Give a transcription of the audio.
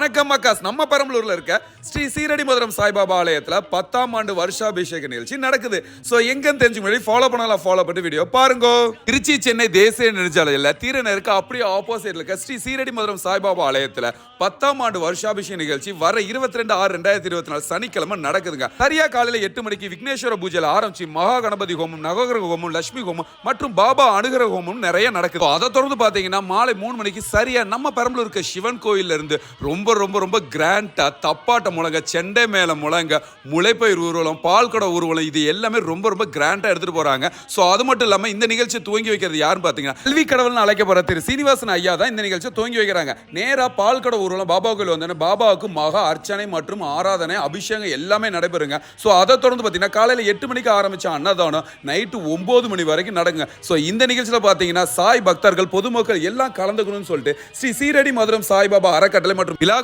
வணக்கம் அக்காஸ். நம்ம பெரம்பலூர்ல இருக்க ஸ்ரீ சீரடி மதுரம் சாய்பாபா ஆலயத்துல 10ஆம் ஆண்டு வருஷாபிஷேக நிகழ்ச்சி நடக்குது. சோ எங்கன்னு தெரிஞ்சு முன்னாடி ஃபாலோ பண்ணி வீடியோ பாருங்க. திருச்சி சென்னை தேசிய நெடுஞ்சாலையில தீரனருக்கு அப்படியே ஆப்போசிட்ல இருக்க ஸ்ரீ சீரடி மதுரம் சாய்பாபா ஆலயத்துல 10ஆம் ஆண்டு வருஷாபிஷேக நிகழ்ச்சி வர 22/6/2024 சனிக்கிழமை நடக்குதுங்க. சரியா காலையில 8 மணிக்கு விக்னேஸ்வர பூஜையில ஆரம்பிச்சு மகா கணபதி ஹோமம், நவகிரக ஹோமம், லட்சுமி ஹோமம் மற்றும் பாபா அனுகிரக ஹோமம் நிறைய நடக்குது. அதை தொடர்ந்து பாத்தீங்கன்னா மாலை 3 மணிக்கு சரியா நம்ம பெரம்பலூர் இருக்க சிவன் கோயில்ல இருந்து ரொம்ப ரொம்ப ரொம்ப கிராண்டா தப்பாட்ட முழங்க, செண்டை மேல முழங்க, முளைப்பயிர் ஊர்வலம், பால்கடை ஊர்வலம், இது எல்லாமே ரொம்ப ரொம்ப கிராண்டா எடுத்துட்டு போறாங்க. சோ அது மட்டும் இல்லாம இந்த நிகழ்ச்சியை துவங்கி வைக்கிறது யாருன்னு பாத்தீங்கன்னா கல்வி கடவுள்னு அழைக்கப்படுற திரு சீனிவாசன் ஐயா தான் இந்த நிகழ்ச்சியை துவங்கி வைக்கிறாங்க. நேரா பால்கடை ஊர்வலம் பாபா கோயில் வந்தோன்னா பாபாவுக்கு மகா அர்ச்சனை மற்றும் ஆராதனை, அபிஷேகம் எல்லாமே நடைபெறுங்க. சோ அதை தொடர்ந்து பாத்தீங்கன்னா காலையில 8 மணிக்கு ஆரம்பிச்ச அன்னதானம் நைட்டு 9 மணி வரைக்கும் நடக்குங்க. சோ இந்த நிகழ்ச்சியில பாத்தீங்கன்னா சாய் பக்தர்கள், பொதுமக்கள் எல்லாம் கலந்துக்கணும்னு சொல்லிட்டு ஸ்ரீ சீரடி மதுரம் சாய்பாபா அறக்கட்டளை மற்றும் விழா